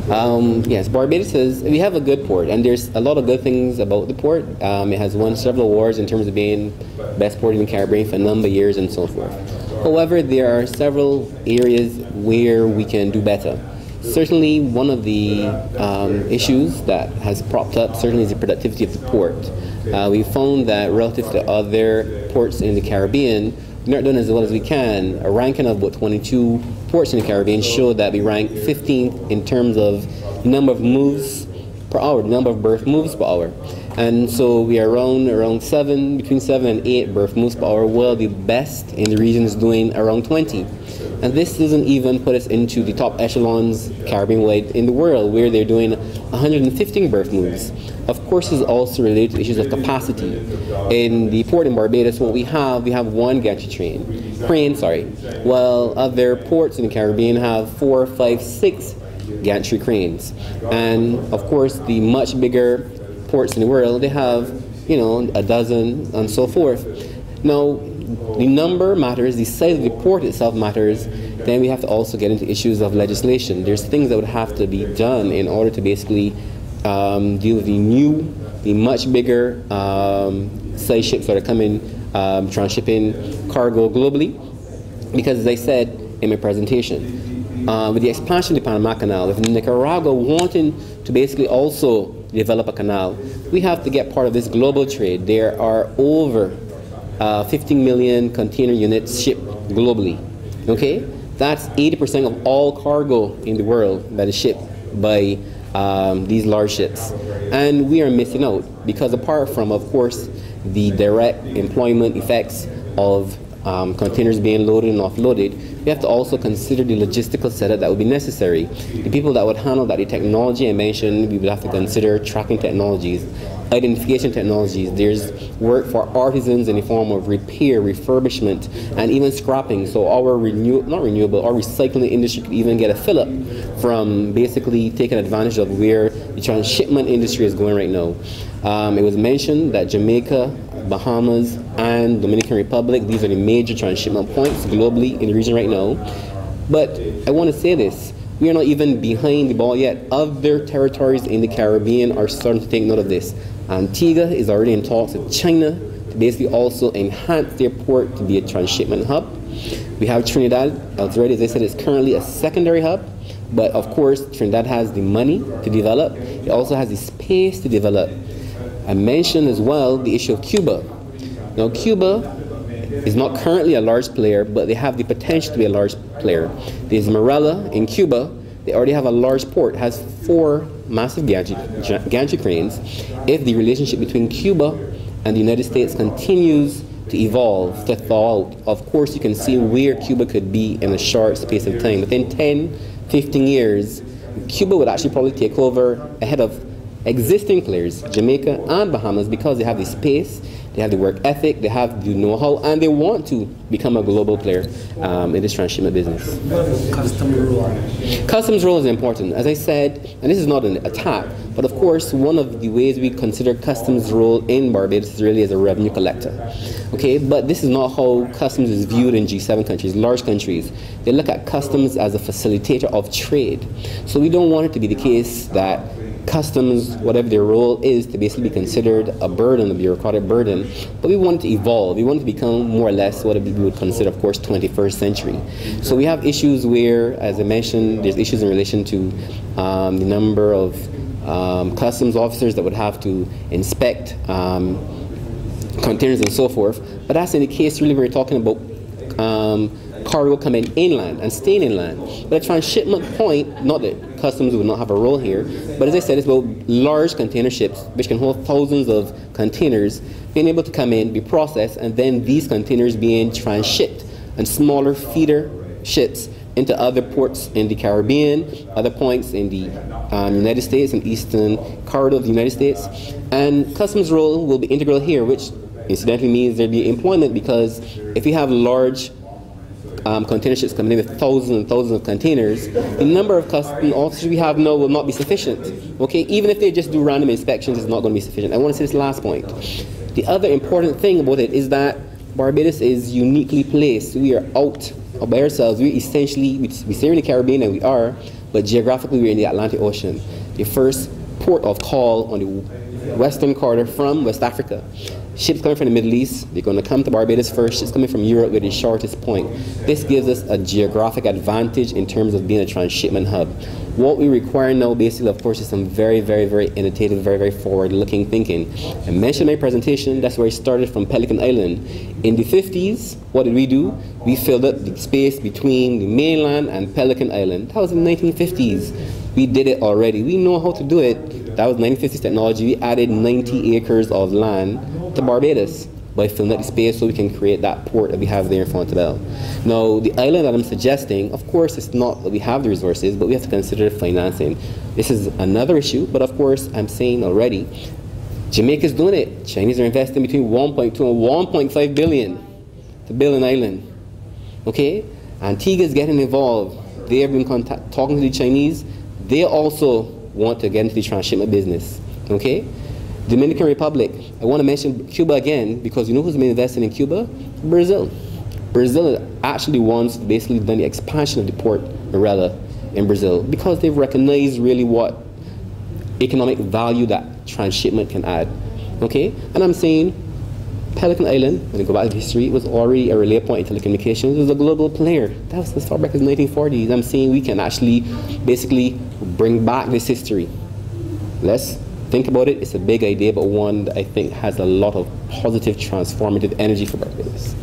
Yes, Barbados we have a good port, and there's a lot of good things about the port. It has won several awards in terms of being best port in the Caribbean for a number of years and so forth. However, there are several areas where we can do better. Certainly, one of the issues that has propped up certainly is the productivity of the port. We found that relative to other ports in the Caribbean, we're not doing as well as we can. A ranking of about 22 ports in the Caribbean showed that we rank 15th in terms of number of moves per hour, number of berth moves per hour. And so we are around between 7 and 8 berth moves per hour, while the best in the region is doing around 20. And this doesn't even put us into the top echelons Caribbean-wide in the world, where they're doing 115 berth moves. Of course, this is also related to issues of capacity. In the port in Barbados, what we have one gantry crane, while other ports in the Caribbean have 4, 5, 6 gantry cranes. And of course, the much bigger ports in the world, they have, a dozen and so forth. Now, the number matters, the size of the port itself matters. Then we have to also get into issues of legislation. There's things that would have to be done in order to basically deal with the much bigger size ships that are coming, transshipping cargo globally. Because as I said in my presentation, with the expansion of the Panama Canal, if Nicaragua wanting to basically also develop a canal, we have to get part of this global trade. There are over 15 million container units shipped globally. Okay, that's 80% of all cargo in the world that is shipped by these large ships, and we are missing out because apart from, of course, the direct employment effects of containers being loaded and offloaded, we have to also consider the logistical setup that would be necessary. The people that would handle that, the technology I mentioned, we would have to consider tracking technologies, identification technologies. There's work for artisans in the form of repair, refurbishment, and even scrapping. So our our recycling industry could even get a fill up from basically taking advantage of where the transshipment industry is going right now. It was mentioned that Jamaica, Bahamas, and Dominican Republic, these are the major transshipment points globally in the region right now. But I want to say this, we are not even behind the ball yet. Other territories in the Caribbean are starting to take note of this. Antigua is already in talks with China to basically also enhance their port to be a transshipment hub. We have Trinidad, already, as I said, is currently a secondary hub. But of course, Trinidad has the money to develop. It also has the space to develop. I mentioned as well the issue of Cuba. Now, Cuba is not currently a large player, but they have the potential to be a large player. There's Marella in Cuba. They already have a large port. It has 4 massive gantry cranes. If the relationship between Cuba and the United States continues to evolve, to thaw out, of course you can see where Cuba could be in a short space of time. Within 10, 15 years, Cuba would actually probably take over ahead of existing players, Jamaica and Bahamas, because they have the space, they have the work ethic, they have the know-how, and they want to become a global player in this transshipment business. Customs role. Customs role is important. As I said, and this is not an attack, but of course one of the ways we consider customs role in Barbados is really as a revenue collector. Okay, but this is not how customs is viewed in G7 countries, large countries. They look at customs as a facilitator of trade. So we don't want it to be the case that customs, whatever their role is, to basically be considered a burden, a bureaucratic burden, but we want it to evolve. We want it to become more or less what we would consider, of course, 21st century. So we have issues where, as I mentioned, there's issues in relation to the number of customs officers that would have to inspect containers and so forth, but that's in the case really we're talking about cargo coming inland and staying inland. But a transshipment point, not that customs would not have a role here, but as I said, it's about large container ships which can hold thousands of containers being able to come in, be processed, and then these containers being transshipped and smaller feeder ships into other ports in the Caribbean, other points in the United States and eastern corridor of the United States. And customs role will be integral here, which incidentally means there'll be employment, because if you have large container ships coming in with thousands and thousands of containers, the number of customs officers we have now will not be sufficient. Okay, even if they just do random inspections, it's not going to be sufficient. I want to say this last point. The other important thing about it is that Barbados is uniquely placed. We are out by ourselves. We essentially, we say we're in the Caribbean, and we are, but geographically we're in the Atlantic Ocean. The first port of call on the western corridor from West Africa. Ships coming from the Middle East, they're going to come to Barbados first. Ships coming from Europe with the shortest point. This gives us a geographic advantage in terms of being a transshipment hub. What we require now, basically, of course, is some very, very, very innovative, very, very forward-looking thinking. I mentioned in my presentation, that's where I started from Pelican Island. In the 50s, what did we do? We filled up the space between the mainland and Pelican Island. That was in the 1950s. We did it already. We know how to do it. That was 1950s technology. We added 90 acres of land to Barbados by filling up the space so we can create that port that we have there in Fontebelle. Now, the island that I'm suggesting, of course, it's not that we have the resources, but we have to consider financing. This is another issue, but of course, I'm saying already, Jamaica's doing it. Chinese are investing between 1.2 and 1.5 billion to build an island. Okay? Antigua's getting involved. They have been talking to the Chinese. They also want to get into the transshipment business. Okay? Dominican Republic. I want to mention Cuba again because you know who's been investing in Cuba? Brazil. Brazil actually wants basically done the expansion of the port Morella in Brazil because they've recognized really what economic value that transshipment can add. Okay? And I'm saying Pelican Island, when you go back to history, it was already a relay point in telecommunications. It was a global player. That was as far back as the 1940s. I'm saying we can actually basically bring back this history. Let's think about it. It's a big idea, but one that I think has a lot of positive, transformative energy for Barbados.